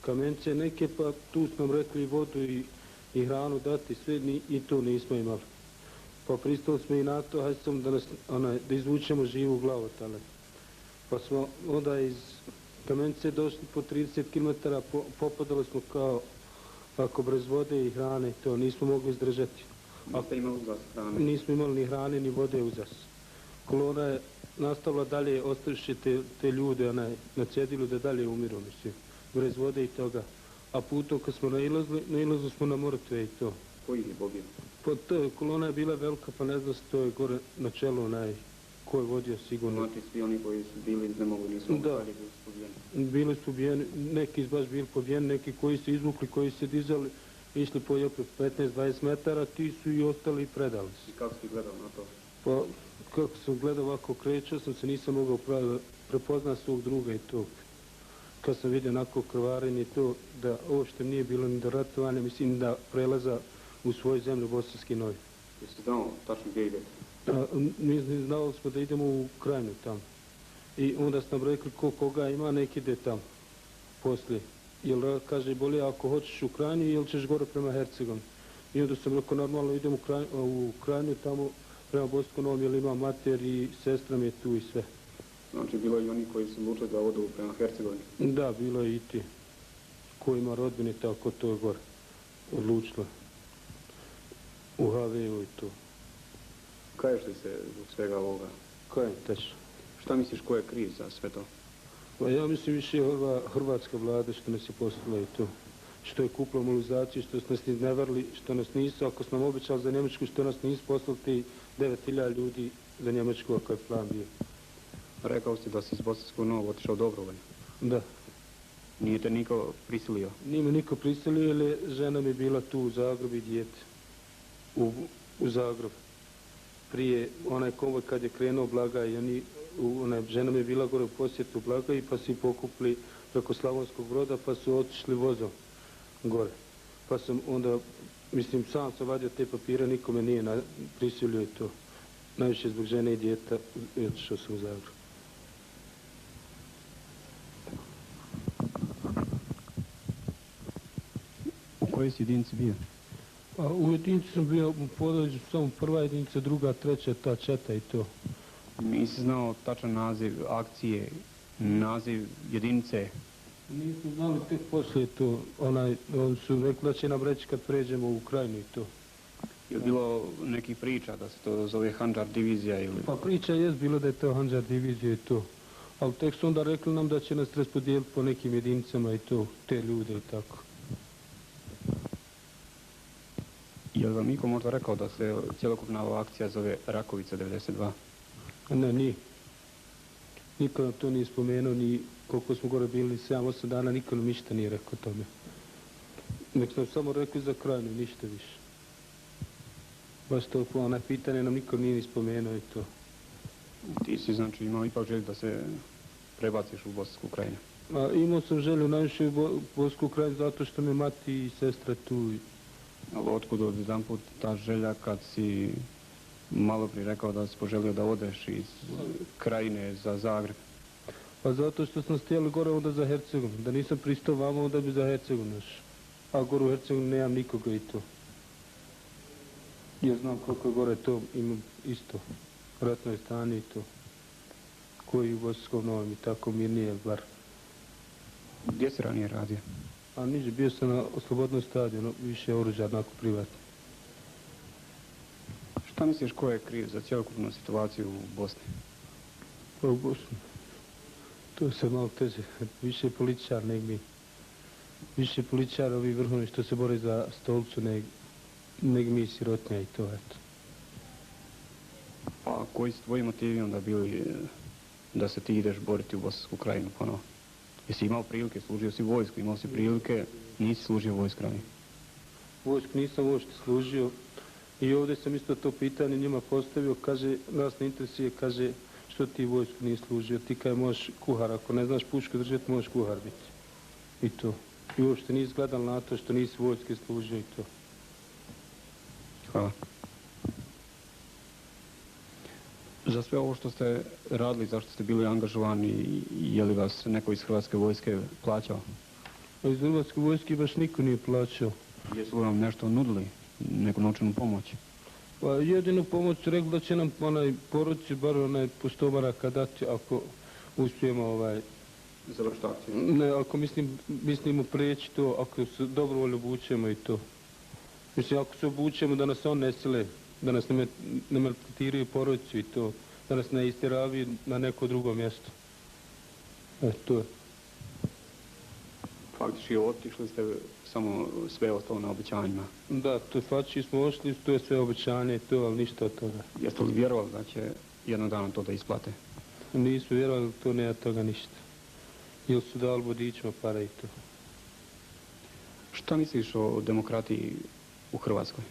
Kamence neke, pa tu su nam rekli vodu i hranu dati, sve i to nismo imali. Pa pristali smo i na to, hajde samo da izvučemo živu glavotale. Pa smo onda iz Kamence došli po 30 km, popadali smo ako bez vode i hrane, to nismo mogli izdržati. Niste imali uzas hrane? Nismo imali ni hrane ni vode uzas. Kolona je nastavila dalje, ostaviši te ljude na cjedilu da dalje umiru, mislim, bez vode i toga. A putom kad smo nailazili smo na mrtve i to. Koji je pobio? Pa kolona je bila velika, pa ne znam se to je gore na čelu ko je vodio sigurno. Znači svi oni koji su bili iznemogli, nisu mogli dalje, bili su pobijeni? Bili su pobijeni, neki baš bili pobijeni, neki koji su izvukli, koji su se dizali, išli po 15-20 metara, ti su i ostali i predali se. I kako si gledao na to? Pa kako sam gledao ovako, krećao sam se, nisam mogao prepoznati svog druga i to. Kad sam vidio onako krvarenje i to, da uopšte nije bilo ni do ratovanja, mislim da prelaza u svoju zemlju Bosanski Novi. Jeste znao tačno gdje idete? Mi znali smo da idemo u Krajinu tamo. I onda su nam rekli koga ima, nek ide tamo. Poslije. Jel kaže bolje ako hoćeš u Krajinu ili ćeš gore prema Hercegovini. I onda sam rekao normalno idem u Krajinu tamo prema Bosanskom Novom jer ima mater i sestra mi je tu i sve. Znači bilo je i oni koji su odlučili da odu prema Hercegovini? Da, bilo je i ti. Ko ima rodbine tako to je gore. Odlučilo. U HV-u i to. Kaješ li se zbog svega ovoga? Kajem tečno. Šta misliš ko je kriv za sve to? Pa ja mislim više hrvatska vlada što nas je poslala i to. Što je kupila mobilizaciju, što su nas ne varili, što nas nisu, ako su nam obećali za Njemačku, što nas nisu poslali ti 9000 ljudi za Njemačku, ako je plan bio. Rekao si da si iz Bosanskog Novog otišao dobrovoljno. Da. Nije te niko prisilio? Nije me niko prisilio jer je žena mi bila tu u Zagrebu i dijete. u Zagreb. Prije onaj konvoj kad je krenuo Blagaj i oni, žena mi je bila gore u posjetu Blagaj pa su ih pokupili preko Slavonskog Broda pa su otišli vozom gore. Pa sam onda, mislim, sam sam vadio te papire, nikome nije prisilio i to. Najviše zbog žene i djeta i otišao sam u Zagreb. U kojoj si jedinici bio? U jedinici sam bio u Podolju, samo prva jedinica, druga, treća, ta četa i to. Nisi znao tačan naziv akcije, naziv jedinice? Nismo znali tek poslije to. Oni su rekli da će nam reći kad pređemo u Ukrajinu i to. Je li bilo nekih priča da se to zove Handžar divizija ili... Pa priča je bilo da je to Handžar divizija i to. Ali tek su onda rekli nam da će nas raspodijeliti po nekim jedinicama i to, te ljude i tako. Je li vam niko možda rekao da se cjelokupna ova akcija zove Rakovica 92? Ne, nije. Niko nam to nije spomenuo, ni koliko smo gore bili 7-8 dana, niko nam ništa nije rekao tome. Nek smo samo rekli za Krajinu, ništa više. Baš to onaj pitanje nam niko nije ni spomenuo i to. Ti si znači imao ipak želju da se prebaciš u Bosansku Krajinu? Imao sam želju najviše u Bosansku Krajinu zato što me mati i sestra tu. Ali otkud od jedan put ta želja kad si malo prije rekao da si poželio da odeš iz Krajine za Zagreb? Pa zato što sam stijeli gore onda za Hercegovinu. Da nisam pristao vama onda bi za Hercegovinu još. A gore u Hercegovini nemam nikoga i to. Ja znam koliko je gore to, imam isto. Ratno je stanje i to. Koji u Bosanskom Novom i tako mirnije bar. Gdje si ranije radio? A niže, bio sam na Slobodnom stadionu, više oružja, onako privatno. Šta misliš ko je kriv za cjelokupnu situaciju u Bosni? Pa u Bosni? To je sad malo teže. Više političar nek mi. Više političar ovi vrhovni što se bore za stolicu nek mi sirotnja i to, eto. Pa koji su tvoji motivi onda bili da se ti ideš boriti u Bosansku Krajinu ponovo? Jesi imao prilike, služio si vojsku, imao si prilike, nisi služio vojsku ranije? Vojsku nisam uopšte služio i ovdje sam isto to pitanje njima postavio, kaže, nas ne interesuje, kaže, što ti vojsku nisi služio, ti kaj možeš kuhar, ako ne znaš pušku držati, možeš kuhar biti. I to. I uopšte nisi gledal na to što nisi vojske služio i to. Hvala. Za sve ovo što ste radili, zašto ste bili angažovani, je li vas neko iz Hrvatske vojske plaćao? Iz Hrvatske vojske baš niko nije plaćao. Jesu li vam nešto nudili, neku novčanu pomoć? Pa jedinu pomoć su rekli da će nam porodici bar po 100 maraka dati ako uspijemo završiti akciju? Ne, ako mislimo prijeći to, ako se dobrovoljno obučemo i to. Mislim, ako se obučemo da nas on ne sile, da nas ne maltretiraju porodicu i to, da nas ne istjeravaju na neko drugo mjesto. To je. Faktički otišli ste samo sve ostalo na obećanjima? Da, to faktički smo ošli, to je sve obećanje i to, ali ništa od toga. Jeste li vjerovali da će jednog dana to da isplate? Nismo vjerovali, to nema toga ništa. Ili su dali vodičima para i to. Šta misliš o demokratiji u Hrvatskoj?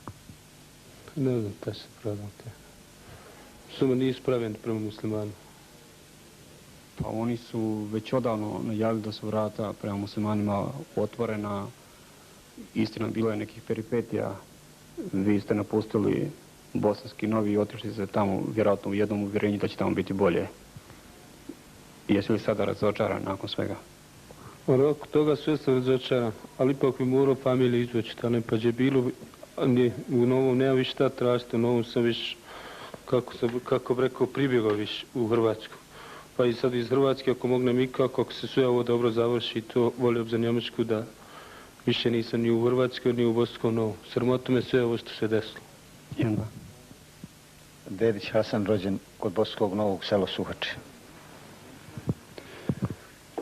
Ne znam šta se pravim te. Samo nisu pravljeni prema muslimanu. Pa oni su već odavno najavili da su vrata prema muslimanima otvorena. Istina, bilo je nekih peripetija. Vi ste napustili Bosanski Novi i otišli ste tamo vjerojatno u jednom uvjerenju da će tamo biti bolje. Jesi li sada razočaran nakon svega? Oko toga sve sam razočaran, ali ipak bi morao familiju izvući tamo, pa je bilo u Novom nema više šta tražiti, u Novom sam više, kako bi rekao, pribjegao više u Hrvatsku. Pa i sad iz Hrvatske, ako mognem ikako, ako se sve ovo dobro završi, to volio bi za Njemačku da više nisam ni u Hrvatskoj, ni u Bosanskom Novom. Sramota me sve ovo što se desilo. Jenda. Dedić Hasan, rođen kod Bosanskog Novog, selo Suhači.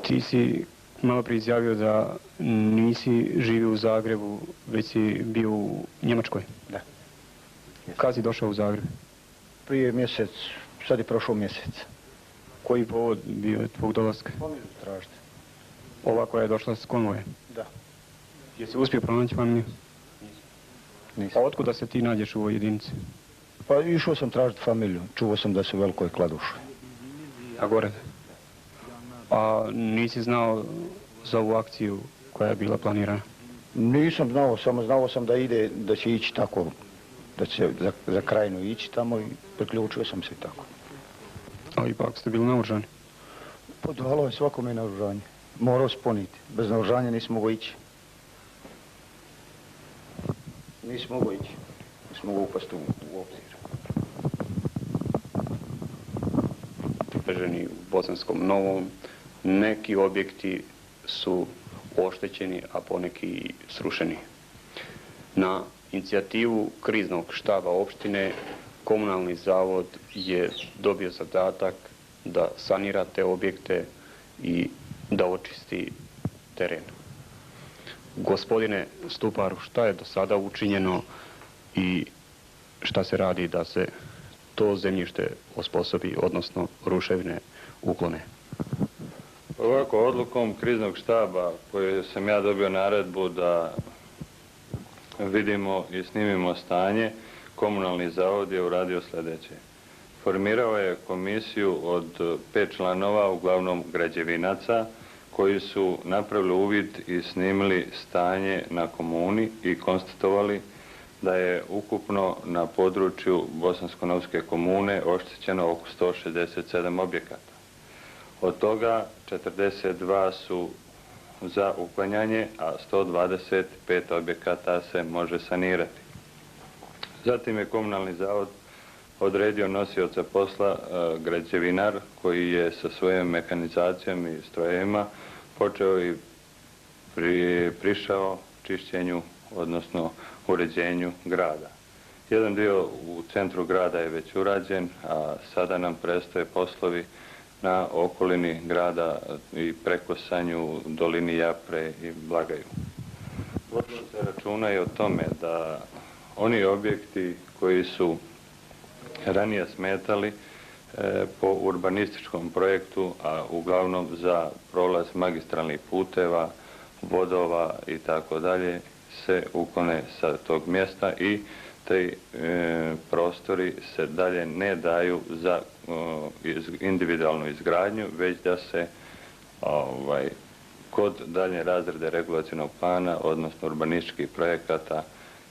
Ti si malo prije izjavio da nisi živio u Zagrebu, već si bio u Njemačkoj. Da. Kad si došao u Zagreb? Prije mjesec, sad je prošao mjesec. Koji povod bio je tvog dolaska? Familiju tražite. Ova koja je došla s konvojem? Da. Jesi uspio pronaći familiju? Nisam. A otkuda se ti nađeš u ovoj jedinici? Pa išao sam tražiti familiju. Čuo sam da su u Velikoj Kladuši. A gore? A nisi znao za ovu akciju koja je bila planirana? Nisam znao, samo znao sam da će ići tako, da će za Krajinu ići tamo i priključio sam se tako. A ipak ste bili naoružani? Pa dalo je svakome naoružanje. Morao sponiti. Bez naoružanja nisam mogao ići. Nisam mogao ići. Nisam mogao upasti u obzir. U Bosanskom Novom neki objekti su oštećeni, a poneki srušeni. Na inicijativu kriznog štaba opštine komunalni zavod je dobio zadatak da sanira te objekte i da očisti teren. Gospodine Stuparu, šta je do sada učinjeno i šta se radi da se to zemljište osposobi, odnosno ruševine uklone? Ovako, odlukom kriznog štaba koje sam ja dobio naredbu da vidimo i snimimo stanje, komunalni zavod je uradio sljedeće. Formirao je komisiju od 5 članova, uglavnom građevinaca, koji su napravili uvid i snimili stanje na komuni i konstatovali da je ukupno na području Bosansko-Novske komune oštećeno oko 167 objekata. Od toga 42 su za uklanjanje, a 125 objekata se može sanirati. Zatim je komunalni zavod odredio nosioca posla građevinar koji je sa svojom mehanizacijom i strojevima počeo i prišao čišćenju, odnosno uređenju grada. Jedan dio u centru grada je već urađen, a sada nam predstoje poslovi na okolini grada i prekosanju dolini Japre i Blagaju. Vodilo se računa i o tome da oni objekti koji su ranije smetali po urbanističkom projektu, a uglavnom za prolaz magistralnih puteva, vodova i tako dalje, se uklone sa tog mjesta i te prostori se dalje ne daju za individualnu izgradnju, već da se kod dalje razrede regulacionog plana, odnosno urbanističkih projekata,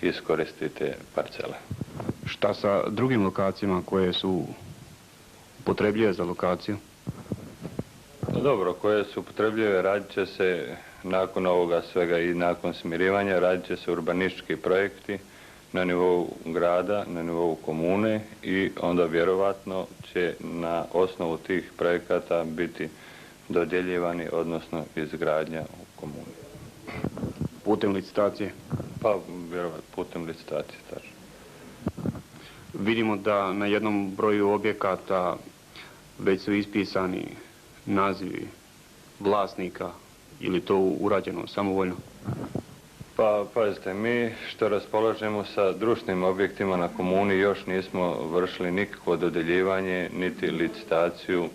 iskoristite parcele. Šta sa drugim lokacijama koje su upotrebljive za lokaciju? Dobro, koje su upotrebljive radit će se nakon ovoga svega i nakon smirivanja, radit će se urbanistički projekti na nivou grada, na nivou komune i onda vjerovatno će na osnovu tih projekata biti dodjeljivani, odnosno izgradnja u komuni. Putem licitacije? Pa, vjerovatno, putem licitacije, tačno. Vidimo da na jednom broju objekata već su ispisani nazivi vlasnika, ili to urađeno samovoljno? Pa, pazite, mi što raspolažemo sa društvenim objektima na komuni još nismo vršili nikakvo dodeljivanje, niti licitaciju,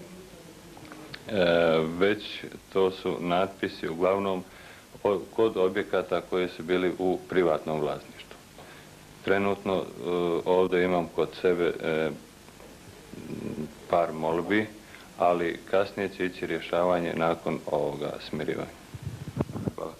već to su natpisi uglavnom kod objekata koji su bili u privatnom vlasništvu. Trenutno ovdje imam kod sebe par molbi, ali kasnije će ići rješavanje nakon ovoga smirivanja. Hvala.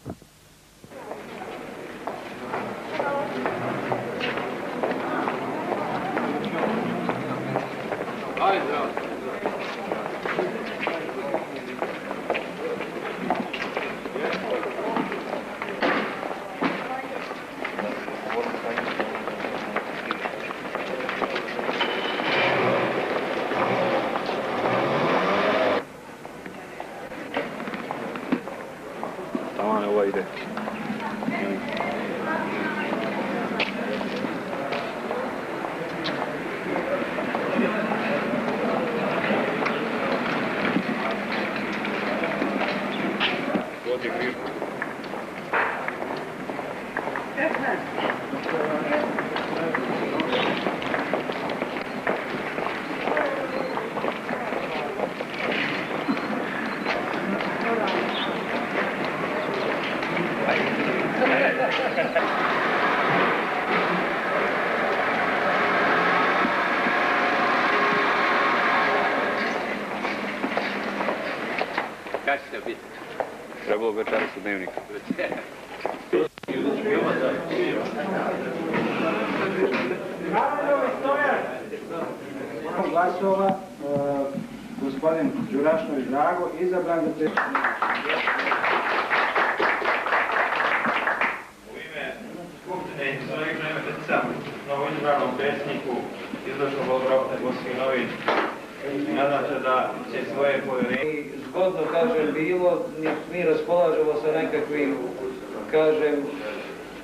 Kada ćete biti? Trebalo večeras u dnevniku. Glasova, gospodin Đurašnović Drago, izabran za predsjednika. U ime Skupštine i svojeg ime novoizabranom predsjedniku izvršnog odbora Bosni Novi, nadam se da će svoje povjerenje... Zgodno, kažem, bilo, mi raspolažemo sa nekakvim, kažem,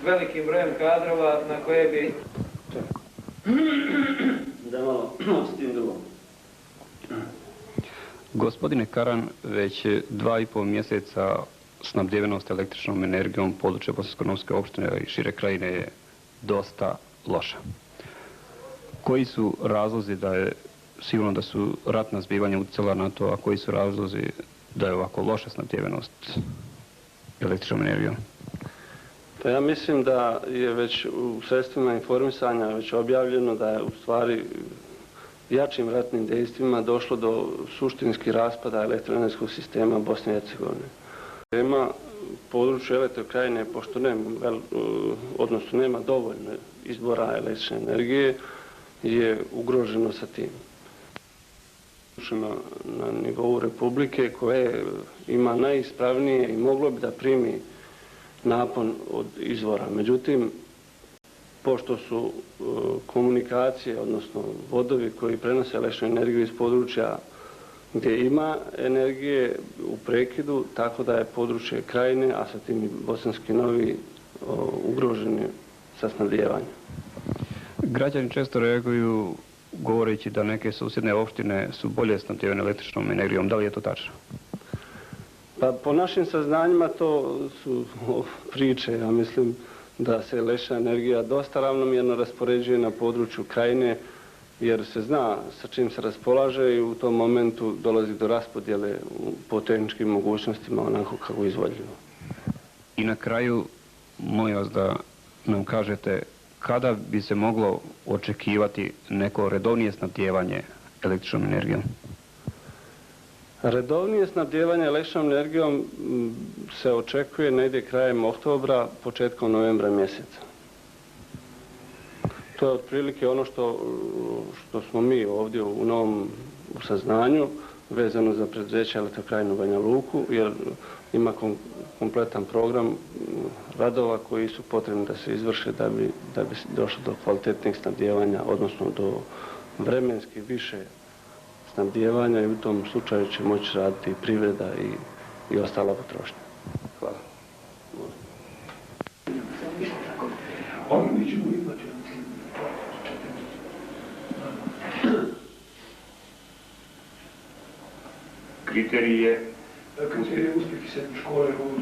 velikim brojem kadrova na koje bi... Da malo s tim drugom. Gospodine Karan, već 2,5 mjeseca snabdjevenost električnom energijom područja Bosansko-Novske opštine i šire krajine je dosta loša. Koji su razlozi da je, sigurno da su ratna zbivanja utjecala na to, a koji su razlozi da je ovako loša snabdjevenost električnom energijom? Pa ja mislim da je već u sredstvima informisanja već objavljeno da je u stvari jačim ratnim dejstvima došlo do suštinskih raspada elektroenergetskog sistema Bosne i Hercegovine. Tema područja Elektrokrajine, pošto nema dovoljno izbora električne energije, je ugroženo sa tim. Na nivou Republike koje ima najispravnije i moglo bi da primi napon od izvora. Međutim, pošto su komunikacije, odnosno vodovi koji prenose električnu energiju iz područja gdje ima energije u prekidu, tako da je područje Krajine, a sa tim i Bosanski Novi, ugroženi sa snabdijevanjem. Građani često reaguju govoreći da neke susjedne opštine su bolje snabdijevane električnom energijom. Da li je to tačno? Pa po našim saznanjima to su priče. Ja mislim da se električna energija dosta ravnomjerno raspoređuje na području Krajine, jer se zna sa čim se raspolaže i u tom momentu dolazi do raspodjele po tehničkim mogućnostima onako kako je izvodljivo. I na kraju, molim vas da nam kažete kada bi se moglo očekivati neko redovnije snabdijevanje električnom energijom? Redovnije snabdijevanje električnom energijom se očekuje negdje krajem oktobra, početkom novembra mjeseca. To je otprilike ono što smo mi ovdje u novom saznanju vezano za preduzeće Elektrokrajinu Banja Luku, jer ima kompletan program radova koji su potrebni da se izvrše da bi došlo do kvalitetnih snabdijevanja, odnosno do vremenski više snabdijevanja i u tom slučaju će moći raditi i privreda i ostala potrošnja. Hvala. Kriterij je uspjeh srednje škole u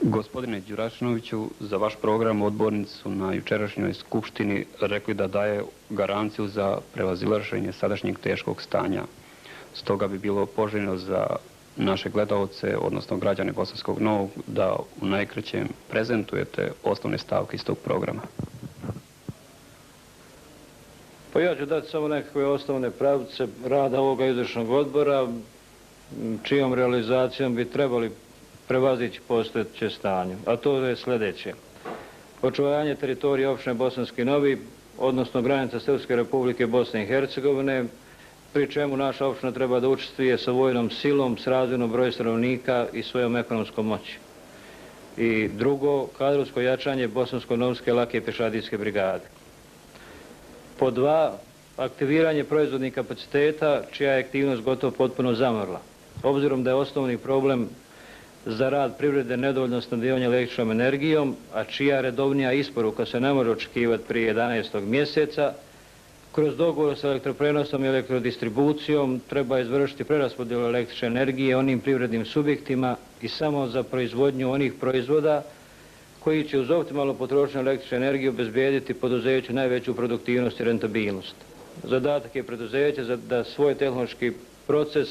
Gospodine Đurašnoviću, za vaš program odbornici su na jučerašnjoj skupštini rekli da daje garanciju za prevazilaženje sadašnjeg teškog stanja. Stoga bi bilo poželjno za naše gledalce, odnosno građane Bosanskog Novog, da u najkraćem prezentujete osnovne stavke iz tog programa? Pa ja ću dati samo nekakve osnovne pravce rada ovoga izvršnog odbora, čijom realizacijom bi trebali prevazići postojeće stanje, a to je sljedeće. Očuvanje teritorija općine Bosanski Novi, odnosno granica Srpske Republike Bosne i Hercegovine, pri čemu naša općina treba da učestvuje sa vojnom silom, s razmjernom broju stanovnika i svojom ekonomskom moći. I drugo, kadrovsko jačanje Bosansko-Novske lake pješadijske brigade. Po dva, aktiviranje proizvodnih kapaciteta, čija je aktivnost gotovo potpuno zamrla. Obzirom da je osnovni problem za rad privrede nedovoljno snabdijevanje električnom energijom, a čija redovnija isporuka se ne može očekivati prije 11. mjeseca, kroz dogovor sa elektroprenosom i elektrodistribucijom treba izvršiti preraspodjelu električne energije onim privrednim subjektima i samo za proizvodnju onih proizvoda koji će uz optimalnu potrošnju električne energije obezbijediti poduzeću najveću produktivnost i rentabilnost. Zadatak je preduzeća da svoj tehnološki proces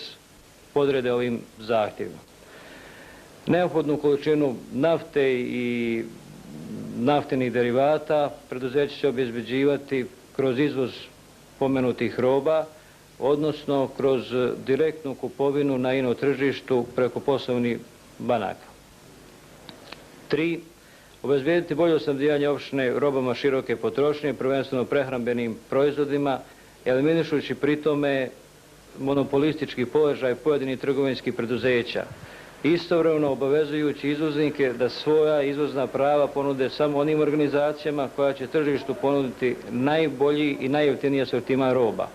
podrede ovim zahtjevima. Neophodnu količinu nafte i naftenih derivata preduzeće će obezbeđivati kroz izvoz pomenutih roba, odnosno kroz direktnu kupovinu na ino tržištu preko poslovnih banaka. 3. Obezbijediti bolje snabdijevanje općine robama široke potrošnje, prvenstveno prehrambenim proizvodima, eliminišući pri tome monopolistički položaj pojedinih trgovinskih preduzeća. Istovremeno obavezujući izvoznike da svoja izvozna prava ponude samo onim organizacijama koja će tržištu ponuditi najbolji i najjeftiniji asortiman roba.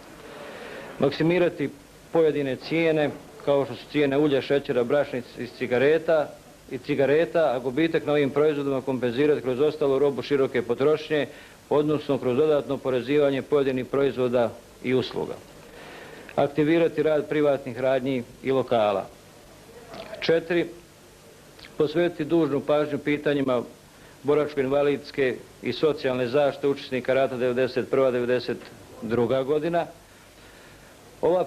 Maksimirati pojedine cijene, kao što su cijene ulja, šećera, brašna i cigareta, a gubitak na ovim proizvodima kompenzirati kroz ostalu robu široke potrošnje, odnosno kroz dodatno oporezivanje pojedinih proizvoda i usluga. Aktivirati rad privatnih radnji i lokala. 4. Posvetiti dužnu pažnju pitanjima boračko-invalidske i socijalne zaštite učesnika rata 1991.–1992. godina. Ovo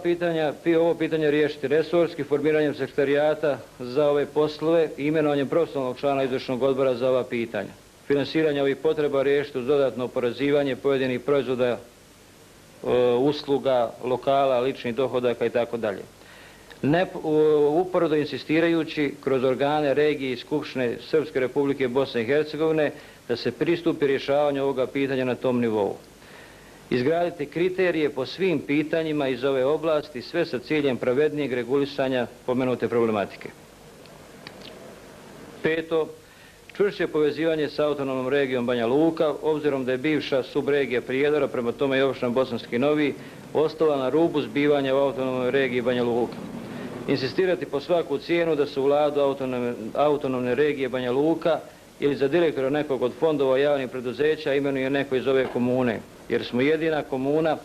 pitanje riješiti resorski, formiranjem sekretarijata za ove poslove i imenovanjem profesionalnog člana izvršnog odbora za ova pitanja. Finansiranje ovih potreba riješiti uz dodatno oporezivanje pojedinih proizvoda, usluga, lokala, ličnih dohodaka itd. Uporedo insistirajući kroz organe regije i Skupštine Srpske Republike Bosne i Hercegovine da se pristupi rješavanju ovoga pitanja na tom nivou. Izgraditi kriterije po svim pitanjima iz ove oblasti, sve sa ciljem pravednijeg regulisanja pomenute problematike. 5. Čvršće povezivanje sa autonomnom regijom Banja Luka, obzirom da je bivša subregija Prijedora, prema tome i općina Bosanski Novi, ostala na rubu zbivanja u autonomnoj regiji Banja Luka. Insistirati po svaku cijenu da se u vladu autonomne regije Banja Luka ili za direktora nekog od fondova javnih preduzeća imenuje neko iz ove komune, jer smo jedina komuna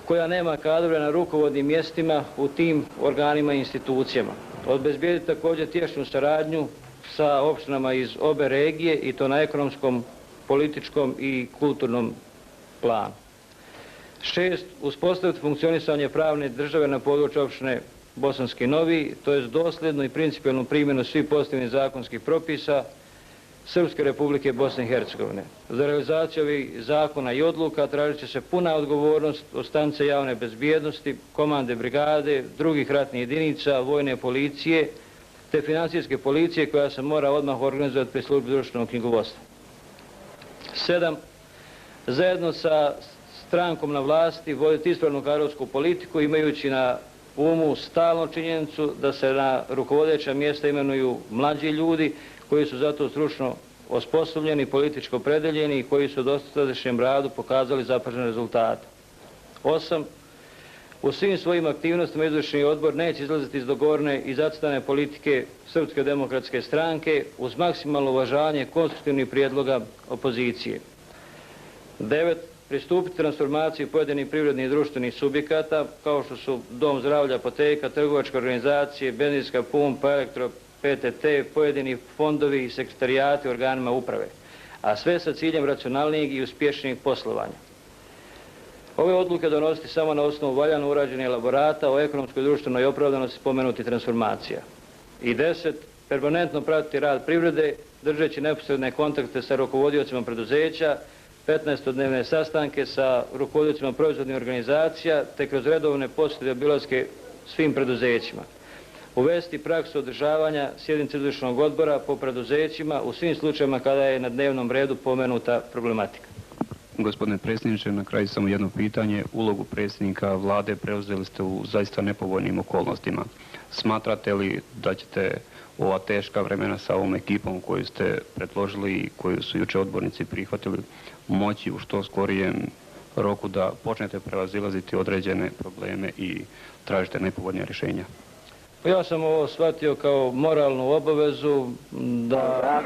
koja nema kadrove na rukovodnim mjestima u tim organima i institucijama. Obezbijediti također tješnju saradnju sa općinama iz obe regije i to na ekonomskom, političkom i kulturnom planu. 6. Uspostaviti funkcionisanje pravne države na području općine Bosanski Novi, to je dosljednu i principijelnu primjenu svih pozitivnih zakonskih propisa Srpske Republike Bosne i Hercegovine. Za realizaciju ovih zakona i odluka tražit će se puna odgovornost od stanice javne bezbjednosti, komande brigade, drugih ratnih jedinica, vojne policije, te financijske policije koja se mora odmah organizovati pri službi društvenog knjigovodstva. 7. Zajedno sa strankom na vlasti voditi ispravnu kadrovsku politiku imajući na umu stalnu činjenicu da se na rukovodeća mjesta imenuju mlađi ljudi koji su zato stručno osposobljeni, političko opredeljeni i koji su u dosadašnjem radu pokazali zapažene rezultate. 8. U svim svojim aktivnostima izvršni odbor neće izlaziti iz dogovorene i zacrtane politike Srpske demokratske stranke uz maksimalno uvažavanje konstruktivnih prijedloga opozicije. 9. Pristupiti transformaciji pojedinih privrednih i društvenih subjekata kao što su dom zdravlja, apoteka, trgovačke organizacije, benzinska pumpa, elektro, PTT, pojedini fondovi i sekretarijati organima uprave, a sve sa ciljem racionalnijeg i uspješnijeg poslovanja. Ove odluke donositi samo na osnovu valjano urađenih elaborata o ekonomskoj i društvenoj opravdanosti spomenutih transformacija. I 10. Permanentno pratiti rad privrede, držeći neposredne kontakte sa rukovodiocima preduzeća, 15-dnevne sastanke sa rukovodiocima proizvodnih organizacija, te kroz redovne posjete i obilaske svim preduzećima. Uvesti praksu održavanja sjednice izvršnog odbora po preduzećima u svim slučajevima kada je na dnevnom redu pomenuta problematika. Gospodine predsjedniče, na kraju samo jedno pitanje. Ulogu predsjednika vlade preuzeli ste u zaista nepovoljnim okolnostima. Smatrate li da ćete ova teška vremena sa ovom ekipom koju ste predložili i koju su jučer odbornici prihvatili moći u što skorijem roku da počnete prevazilaziti određene probleme i tražite nepovoljnija rješenja? Ja sam ovo shvatio kao moralnu obavezu da...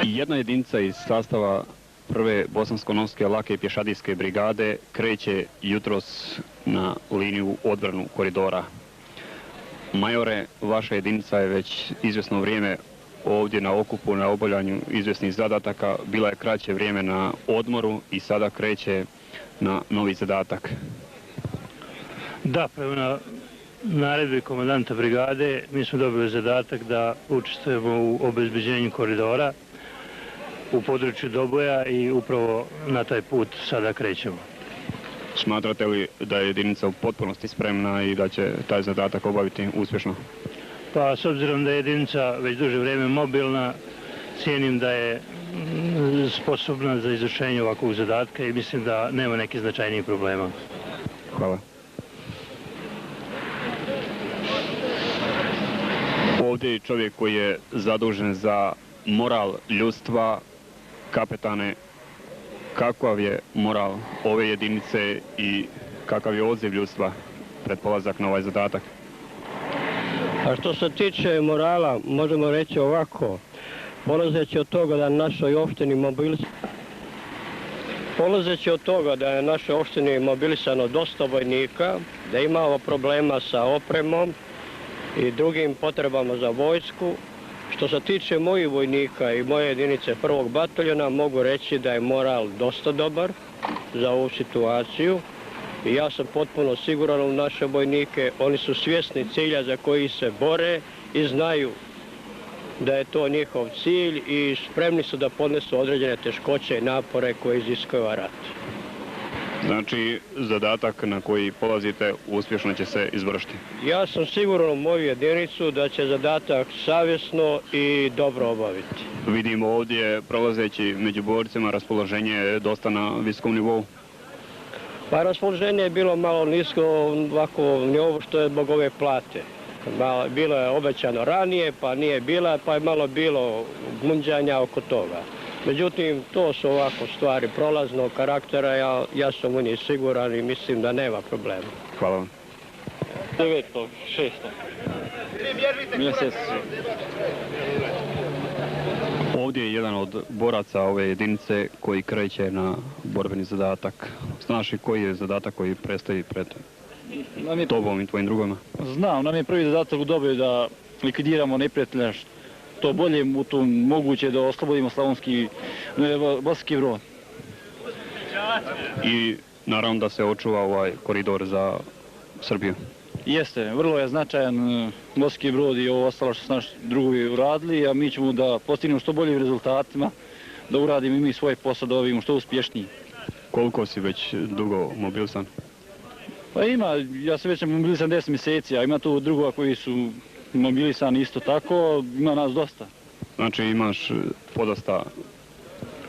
Jedna jedinica iz sastava prve bosansko-novske lake pješadijske brigade kreće jutros na liniju odbranu koridora. Majore, vaša jedinica je već izvjesno vrijeme ovdje na okupu, na obavljanju izvjesnih zadataka, bila je kraće vrijeme na odmoru i sada kreće na novi zadatak. Da, prema naredbi komandanta brigade mi smo dobili zadatak da učestvujemo u obezbeđenju koridora u području Doboja i upravo na taj put sada krećemo. Smatrate li da je jedinica u potpunosti spremna i da će taj zadatak obaviti uspješno? Pa s obzirom da je jedinica već duže vrijeme mobilna, cijenim da je sposobna za izvršenje ovakvog zadatka i mislim da nema nekih značajnijih problema. Hvala. Ovdje je čovjek koji je zadužen za moral ljudstva. Kapetane, kakav je moral ove jedinice i kakav je odziv ljudstva pred polazak na ovaj zadatak? A što se tiče morala, možemo reći ovako, polazeći od toga da je našoj opštini mobilisano dosta vojnika, da imamo problema sa opremom i drugim potrebama za vojsku. Što se tiče mojih vojnika i moje jedinice prvog bataljona, mogu reći da je moral dosta dobar za ovu situaciju. I ja sam potpuno siguran u naše vojnike, oni su svjesni cilja za koji se bore i znaju da je to njihov cilj i spremni su da podnesu određene teškoće i napore koje iziskuje rat. Znači, zadatak na koji polazite uspješno će se izvršiti? Ja sam siguran u moju jedinicu da će zadatak savjesno i dobro obaviti. Vidimo ovdje, prolazeći među borcima, raspoloženje je dosta na visokom nivou. Pa raspoloženje je bilo malo nisko, ovako ne ovo što je zbog ove plate. Bilo je obećano ranije, pa nije bila, pa je malo bilo gunđanja oko toga. Međutim, to su ovako stvari prolaznog karaktera, ja sam u njih siguran i mislim da nema problema. Hvala vam. 9.6. mjesec. Ovdje je jedan od boraca ove jedinice koji kreće na borbeni zadatak. Znaš li koji je zadatak koji predstoji pred tobom i tvojim drugovima? Znam, nam je prvi zadatak u Doboju da likvidiramo neprijatelja što bolje u tom moguće da oslobodimo Bosanski Brod. I naravno da se očuva ovaj koridor za Srbiju. Jeste, vrlo je značajan Bosanski Brod i ovo ostalo što su naši drugovi uradili, a mi ćemo da postignemo što boljim rezultatima, da uradimo i mi svoj posao, da ovimo što uspješniji. Koliko si već dugo mobilisan? Pa ima, ja sam već mobilisan 10 mjeseci, a ima tu drugova koji su mobilisani isto tako, ima nas dosta. Znači imaš podosta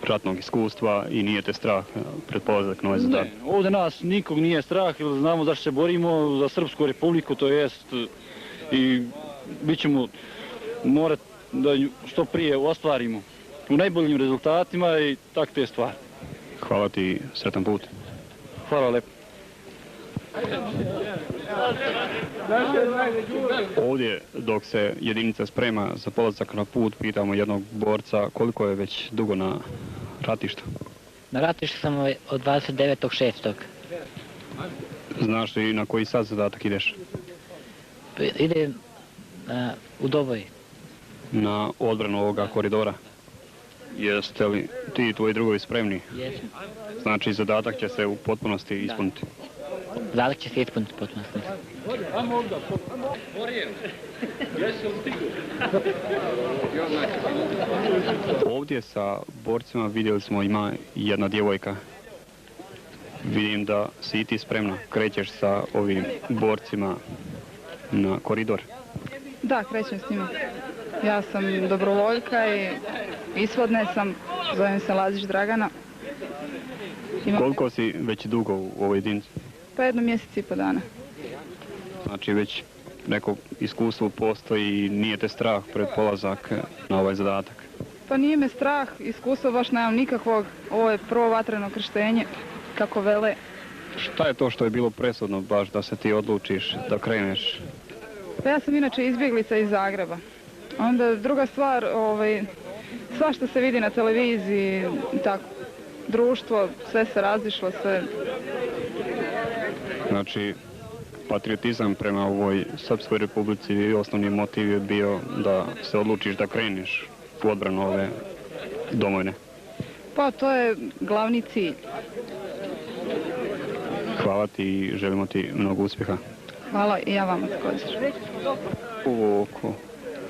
ratnog iskustva i nije te strah pred polazak na ovaj zadatak? Ne, ovdje nas nikog nije strah, jer znamo zašto se borimo za Srpsku republiku, to jest i bit ćemo morati da što prije ostvarimo u najboljim rezultatima i tak te stvari. Hvala ti, sretan put. Hvala lepo. Ovdje, dok se jedinica sprema za polazak na put, pitamo jednog borca koliko je već dugo na ratištu. Na ratištu sam od 29.6. Znaš li na koji sad zadatak ideš? Idem u Doboj. Na odbranu ovoga koridora. Jeste li ti i tvoji drugovi spremni? Jesmo. Znači zadatak će se u potpunosti ispuniti. Zadatak će se ispuniti u potpunosti. Ovdje sa borcima vidjeli smo ima jedna djevojka. Vidim da si i ti spremna. Krećeš sa ovim borcima na koridor. Da, krećem s njima. Ja sam dobrovoljka i isvodne sam, zovem se Lazić Dragana. Koliko si već dugo u ovoj jedinici? Pa 1 mjesec i po dana. Znači već neko iskustvo postoji i nije te strah pred polazak na ovaj zadatak? Pa nije me strah, iskustva baš nemam nikakvog. Ovo je prvo vatreno krštenje, kako vele. Šta je to što je bilo presudno baš da se ti odlučiš da kreneš? Pa ja sam inače izbjeglica iz Zagreba. Onda druga stvar, sva što se vidi na televiziji, tako, društvo, sve se razišlo, sve. Znači, patriotizam prema ovoj Srpskoj republici i osnovni motiv je bio da se odlučiš da kreneš u odbranu ove domovine. Pa to je glavni cilj. Hvala ti i želimo ti mnogo uspjeha. Hvala i ja vama također. U oko.